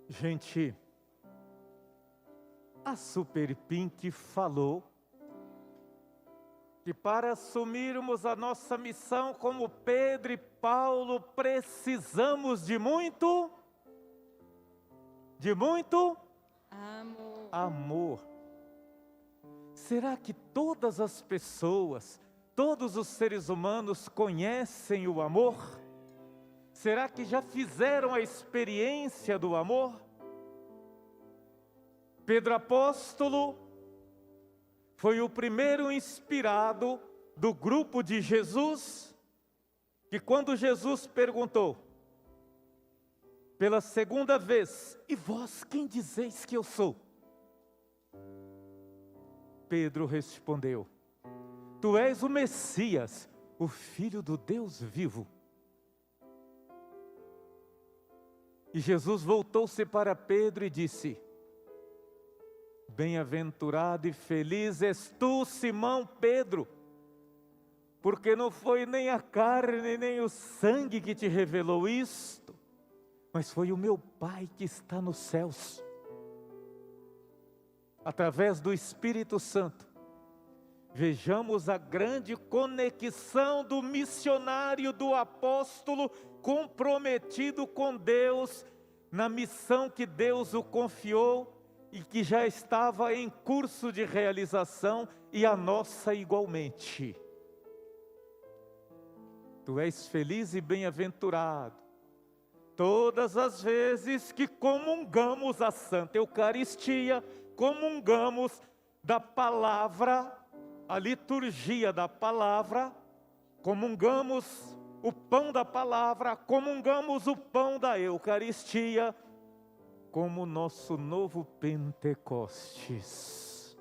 Gente, a Super Pink falou que para assumirmos a nossa missão como Pedro e Paulo, precisamos de muito amor. Será que todas as pessoas, todos os seres humanos conhecem o amor? Será que já fizeram a experiência do amor? Pedro apóstolo foi o primeiro inspirado do grupo de Jesus, que quando Jesus perguntou pela segunda vez: e vós quem dizeis que eu sou? Pedro respondeu: tu és o Messias, o Filho do Deus vivo. E Jesus voltou-se para Pedro e disse: bem-aventurado e feliz és tu, Simão Pedro, porque não foi nem a carne nem o sangue que te revelou isto, mas foi o meu Pai que está nos céus. Através do Espírito Santo, vejamos a grande conexão do missionário, do apóstolo, comprometido com Deus, na missão que Deus o confiou e que já estava em curso de realização, e a nossa igualmente. Tu és feliz e bem-aventurado todas as vezes que comungamos a Santa Eucaristia, comungamos da palavra, a liturgia da palavra, comungamos o pão da palavra, comungamos o pão da Eucaristia, como nosso novo Pentecostes.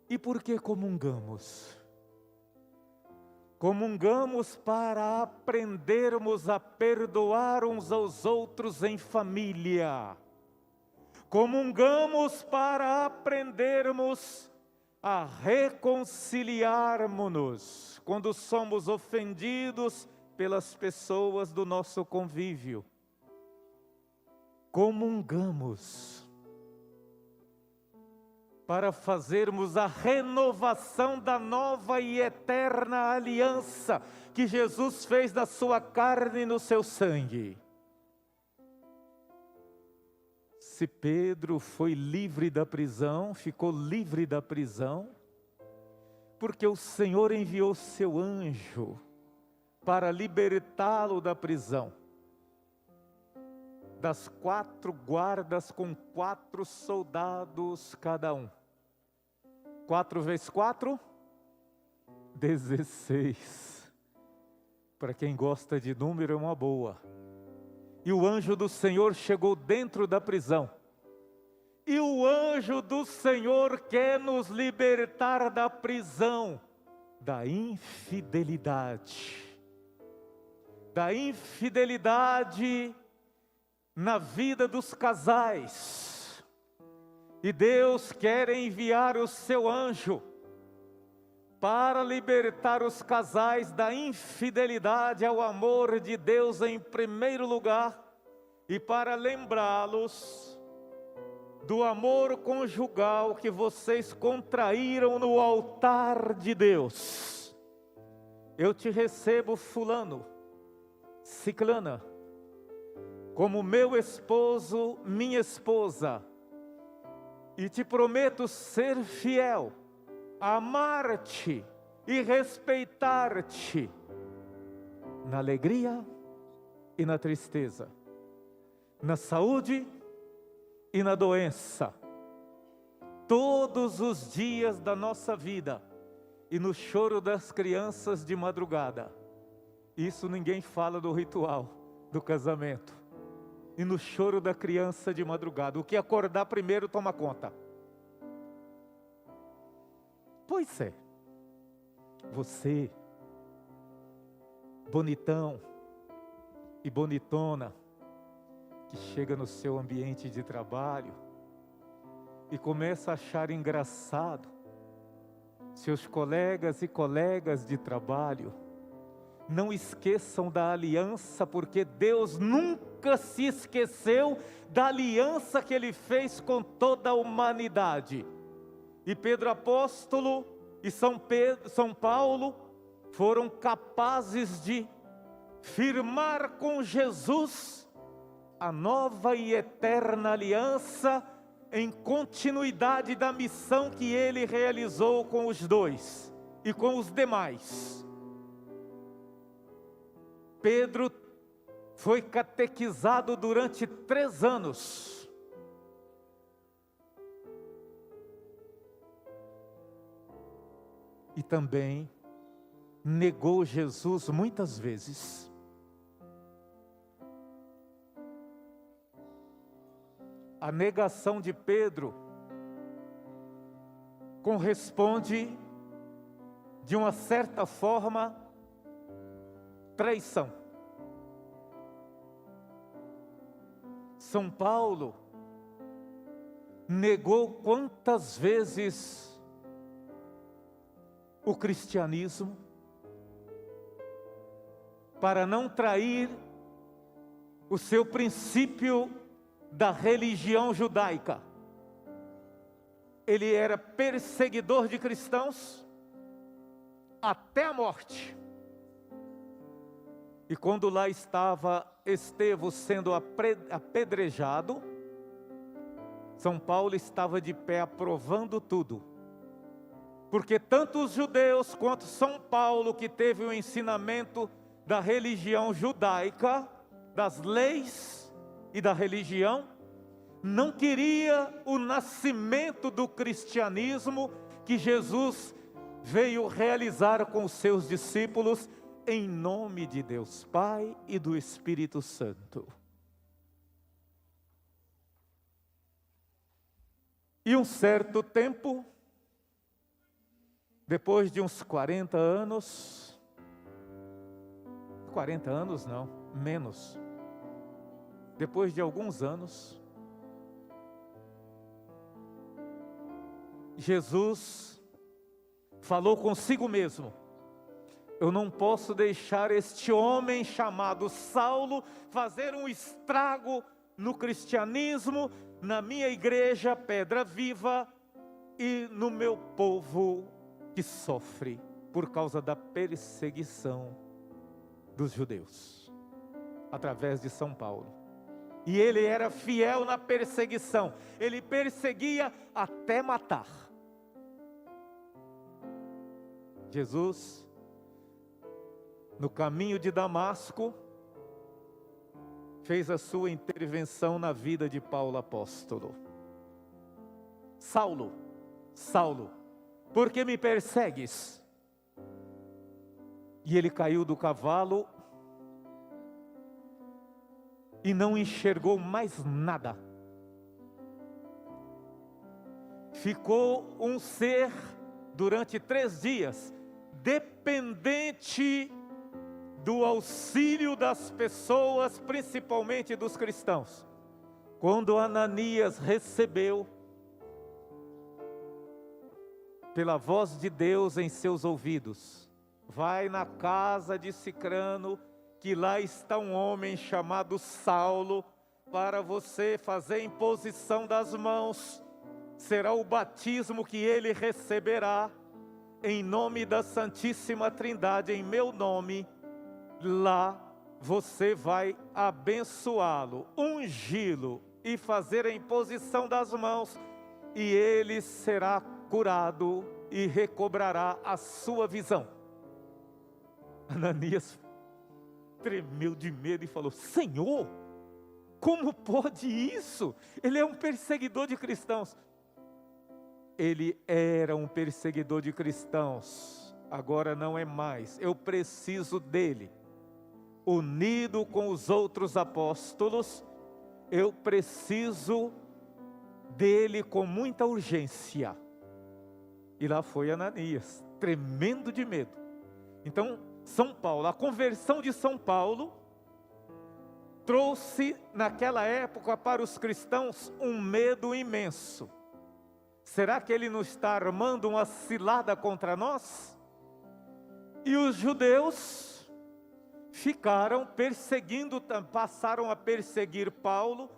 E por que comungamos? Comungamos para aprendermos a perdoar uns aos outros em família. Comungamos para aprendermos a reconciliarmos-nos quando somos ofendidos pelas pessoas do nosso convívio. Comungamos para fazermos a renovação da nova e eterna aliança que Jesus fez da sua carne e no seu sangue. Se Pedro foi livre da prisão, ficou livre da prisão, porque o Senhor enviou seu anjo para libertá-lo da prisão. Das 4 guardas com 4 soldados cada um. 4 vezes 4? 16. Para quem gosta de número é uma boa. E o anjo do Senhor chegou dentro da prisão. E o anjo do Senhor quer nos libertar da prisão, da infidelidade. Da infidelidade na vida dos casais. E Deus quer enviar o seu anjo para libertar os casais da infidelidade ao amor de Deus em primeiro lugar, e para lembrá-los do amor conjugal que vocês contraíram no altar de Deus. Eu te recebo, fulano, ciclana, como meu esposo, minha esposa, e te prometo ser fiel, amar-te e respeitar-te, na alegria e na tristeza, na saúde e na doença, todos os dias da nossa vida, e no choro das crianças de madrugada. Isso ninguém fala do ritual do casamento. E no choro da criança de madrugada. O que acordar primeiro toma conta. Pois é. Você, bonitão e bonitona, que chega no seu ambiente de trabalho e começa a achar engraçado seus colegas e colegas de trabalho. Não esqueçam da aliança, porque Deus nunca nunca se esqueceu da aliança que ele fez com toda a humanidade. E Pedro apóstolo e São Paulo foram capazes de firmar com Jesus a nova e eterna aliança em continuidade da missão que ele realizou com os dois e com os demais. Pedro foi catequizado durante 3 anos. E também negou Jesus muitas vezes. A negação de Pedro corresponde, de uma certa forma, traição. São Paulo negou quantas vezes o cristianismo para não trair o seu princípio da religião judaica. Ele era perseguidor de cristãos até a morte. E quando lá estava Estevão sendo apedrejado, São Paulo estava de pé aprovando tudo. Porque tanto os judeus quanto São Paulo, que teve o ensinamento da religião judaica, das leis e da religião, não queria o nascimento do cristianismo que Jesus veio realizar com os seus discípulos, em nome de Deus Pai e do Espírito Santo. E um certo tempo, depois de uns 40 anos, 40 anos não, menos, depois de alguns anos, Jesus falou consigo mesmo: eu não posso deixar este homem chamado Saulo fazer um estrago no cristianismo, na minha igreja, Pedra Viva, e no meu povo que sofre por causa da perseguição dos judeus, através de São Paulo. E ele era fiel na perseguição, ele perseguia até matar. Jesus, no caminho de Damasco, fez a sua intervenção na vida de Paulo apóstolo. Saulo, Saulo, por que me persegues? E ele caiu do cavalo e não enxergou mais nada. Ficou um ser durante 3 dias, dependente do auxílio das pessoas, principalmente dos cristãos. Quando Ananias recebeu, pela voz de Deus em seus ouvidos: vai na casa de Cicrano, que lá está um homem chamado Saulo, para você fazer imposição das mãos, será o batismo que ele receberá, em nome da Santíssima Trindade, em meu nome. Lá você vai abençoá-lo, ungí-lo e fazer a imposição das mãos, e ele será curado e recobrará a sua visão. Ananias tremeu de medo e falou: Senhor, como pode isso? Ele é um perseguidor de cristãos. Ele era um perseguidor de cristãos, agora não é mais. Eu preciso dele. Unido com os outros apóstolos, eu preciso dele com muita urgência. E lá foi Ananias, tremendo de medo. Então, São Paulo, a conversão de São Paulo, trouxe naquela época para os cristãos um medo imenso. Será que ele não está armando uma cilada contra nós? E os judeus ficaram perseguindo, passaram a perseguir Paulo,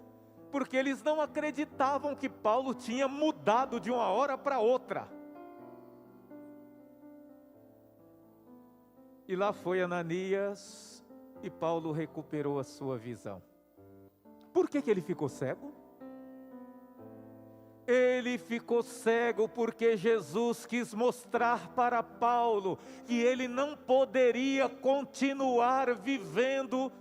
porque eles não acreditavam que Paulo tinha mudado de uma hora para outra. E lá foi Ananias e Paulo recuperou a sua visão. Por que ele ficou cego? Ele ficou cego porque Jesus quis mostrar para Paulo que ele não poderia continuar vivendo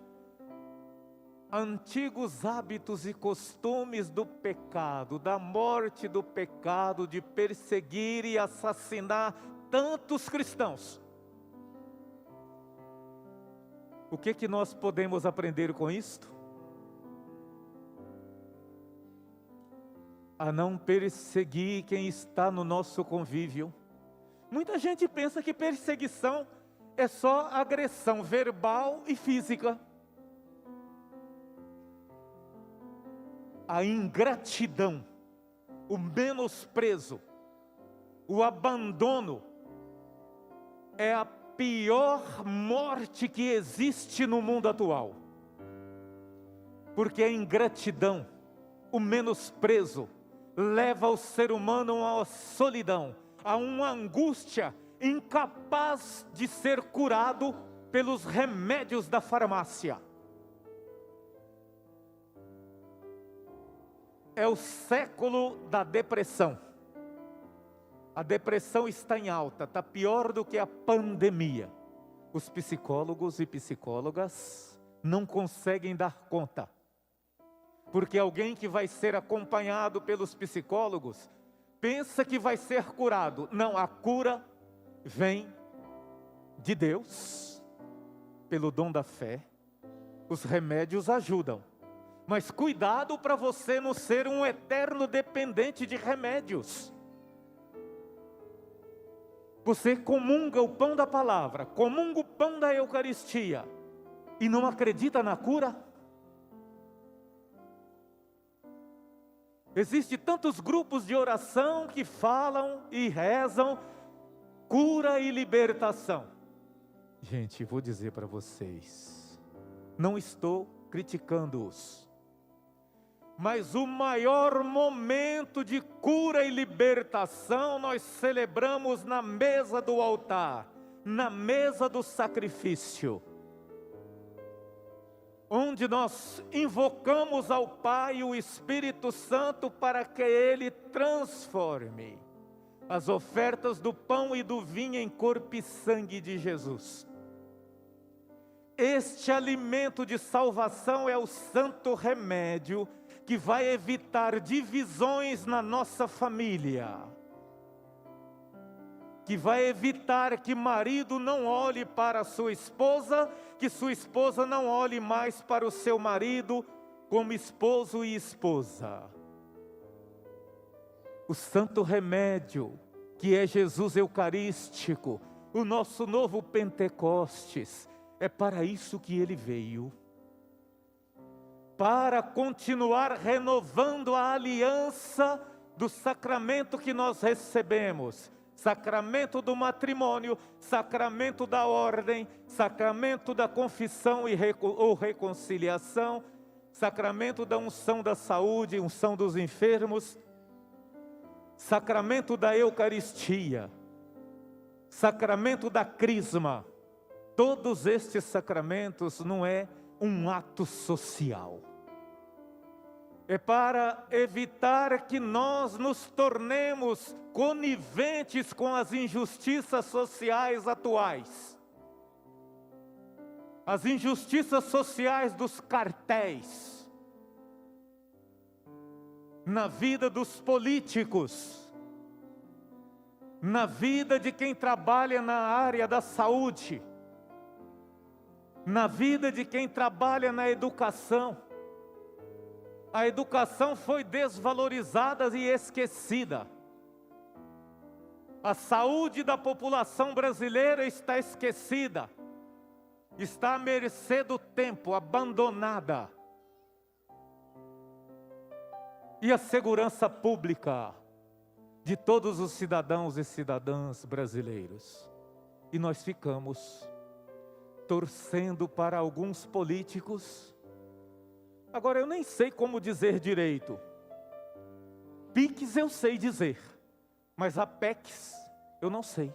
antigos hábitos e costumes do pecado, da morte do pecado, de perseguir e assassinar tantos cristãos. O que nós podemos aprender com isto? A não perseguir quem está no nosso convívio. Muita gente pensa que perseguição é só agressão verbal e física. A ingratidão, o menosprezo, o abandono é a pior morte que existe no mundo atual. Porque a ingratidão, o menosprezo, leva o ser humano a uma solidão, a uma angústia incapaz de ser curado pelos remédios da farmácia. É o século da depressão. A depressão está em alta, está pior do que a pandemia. Os psicólogos e psicólogas não conseguem dar conta. Porque alguém que vai ser acompanhado pelos psicólogos pensa que vai ser curado. Não, a cura vem de Deus, pelo dom da fé. Os remédios ajudam. Mas cuidado para você não ser um eterno dependente de remédios. Você comunga o pão da palavra, comunga o pão da Eucaristia e não acredita na cura? Existem tantos grupos de oração que falam e rezam cura e libertação. Gente, vou dizer para vocês, não estou criticando-os, mas o maior momento de cura e libertação nós celebramos na mesa do altar, na mesa do sacrifício, onde nós invocamos ao Pai e o Espírito Santo para que Ele transforme as ofertas do pão e do vinho em corpo e sangue de Jesus. Este alimento de salvação é o santo remédio que vai evitar divisões na nossa família, que vai evitar que marido não olhe para a sua esposa, que sua esposa não olhe mais para o seu marido como esposo e esposa. O santo remédio, que é Jesus Eucarístico, o nosso novo Pentecostes, é para isso que ele veio. Para continuar renovando a aliança do sacramento que nós recebemos. Sacramento do matrimônio, sacramento da ordem, sacramento da confissão ou reconciliação, sacramento da unção da saúde, unção dos enfermos, sacramento da Eucaristia, sacramento da crisma. Todos estes sacramentos não é um ato social. É para evitar que nós nos tornemos coniventes com as injustiças sociais atuais. As injustiças sociais dos cartéis. Na vida dos políticos. Na vida de quem trabalha na área da saúde. Na vida de quem trabalha na educação. A educação foi desvalorizada e esquecida. A saúde da população brasileira está esquecida. Está à mercê do tempo, abandonada. E a segurança pública de todos os cidadãos e cidadãs brasileiros. E nós ficamos torcendo para alguns políticos. Agora eu nem sei como dizer direito. PIX eu sei dizer, mas a PECs eu não sei.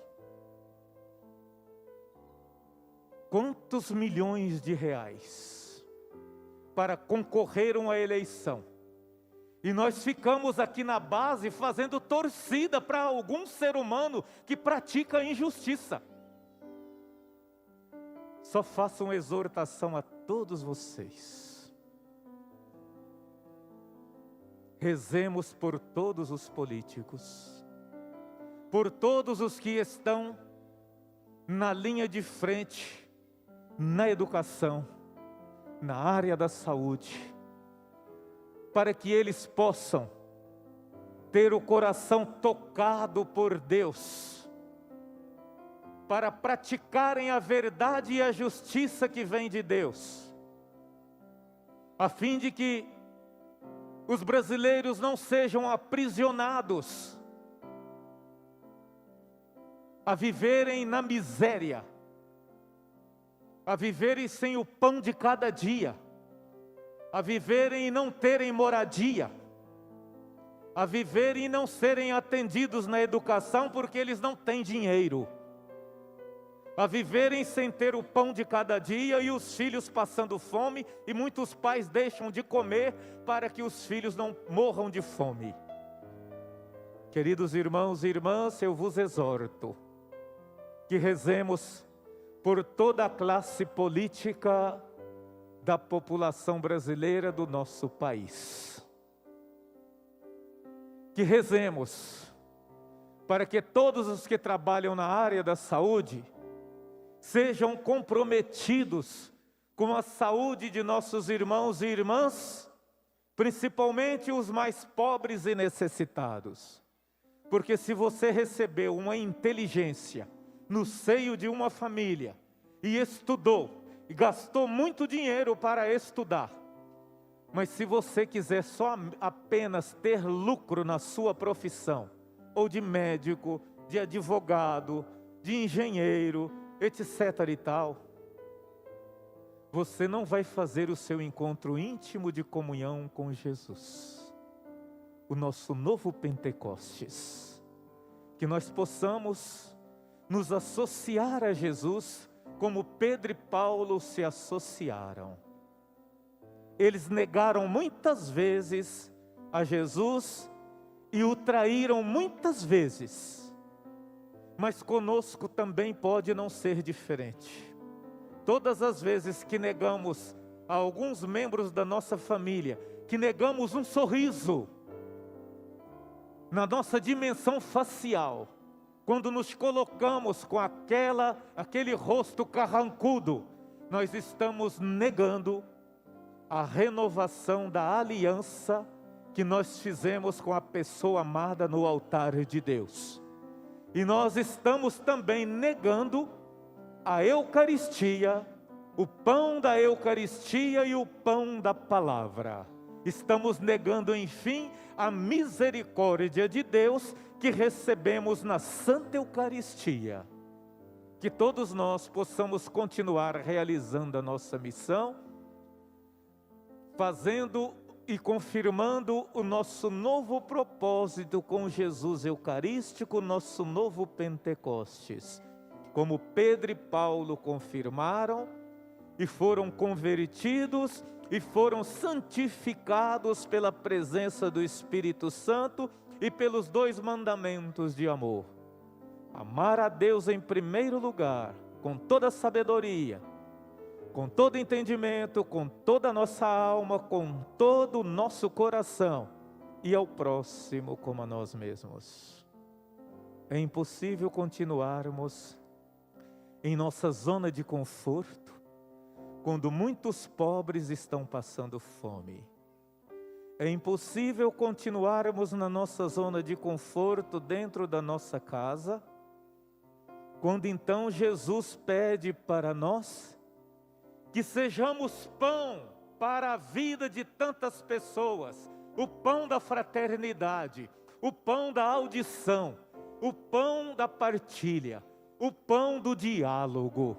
Quantos milhões de reais para concorrer a uma eleição? E nós ficamos aqui na base fazendo torcida para algum ser humano que pratica a injustiça. Só faço uma exortação a todos vocês. Rezemos por todos os políticos, por todos os que estão na linha de frente, na educação, na área da saúde, para que eles possam ter o coração tocado por Deus, para praticarem a verdade e a justiça que vem de Deus, a fim de que os brasileiros não sejam aprisionados a viverem na miséria, a viverem sem o pão de cada dia, a viverem e não terem moradia, a viverem e não serem atendidos na educação porque eles não têm dinheiro, a viverem sem ter o pão de cada dia e os filhos passando fome, e muitos pais deixam de comer para que os filhos não morram de fome. Queridos irmãos e irmãs, eu vos exorto que rezemos por toda a classe política da população brasileira do nosso país. Que rezemos para que todos os que trabalham na área da saúde sejam comprometidos com a saúde de nossos irmãos e irmãs, principalmente os mais pobres e necessitados. Porque se você recebeu uma inteligência no seio de uma família e estudou, e gastou muito dinheiro para estudar, mas se você quiser só apenas ter lucro na sua profissão, ou de médico, de advogado, de engenheiro, etc. e tal, você não vai fazer o seu encontro íntimo de comunhão com Jesus, o nosso novo Pentecostes. Que nós possamos nos associar a Jesus como Pedro e Paulo se associaram. Eles negaram muitas vezes a Jesus e o traíram muitas vezes. Mas conosco também pode não ser diferente. Todas as vezes que negamos a alguns membros da nossa família, que negamos um sorriso na nossa dimensão facial, quando nos colocamos com aquele rosto carrancudo, nós estamos negando a renovação da aliança que nós fizemos com a pessoa amada no altar de Deus. E nós estamos também negando a Eucaristia, o pão da Eucaristia e o pão da palavra. Estamos negando, enfim, a misericórdia de Deus que recebemos na Santa Eucaristia. Que todos nós possamos continuar realizando a nossa missão, fazendo e confirmando o nosso novo propósito com Jesus Eucarístico, nosso novo Pentecostes. Como Pedro e Paulo confirmaram e foram convertidos e foram santificados pela presença do Espírito Santo e pelos 2 mandamentos de amor. Amar a Deus em primeiro lugar, com toda a sabedoria, com todo entendimento, com toda a nossa alma, com todo o nosso coração, e ao próximo como a nós mesmos. É impossível continuarmos em nossa zona de conforto, quando muitos pobres estão passando fome. É impossível continuarmos na nossa zona de conforto dentro da nossa casa, quando então Jesus pede para nós que sejamos pão para a vida de tantas pessoas, o pão da fraternidade, o pão da audição, o pão da partilha, o pão do diálogo.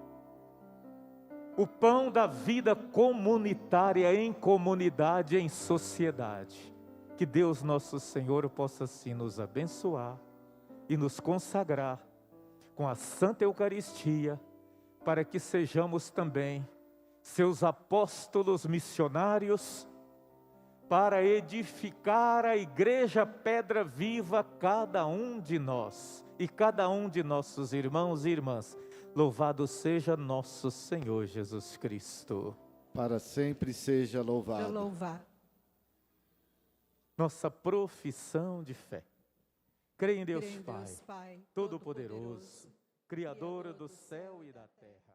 o pão da vida comunitária, em comunidade, em sociedade. Que Deus nosso Senhor possa assim nos abençoar e nos consagrar com a Santa Eucaristia, para que sejamos também seus apóstolos missionários, para edificar a Igreja Pedra Viva, cada um de nós e cada um de nossos irmãos e irmãs. Louvado seja nosso Senhor Jesus Cristo. Para sempre seja louvado. Louvar. Nossa profissão de fé. Creio em Deus, Creio em Pai, Deus, Pai, Todo-Poderoso, Criador do céu e da terra.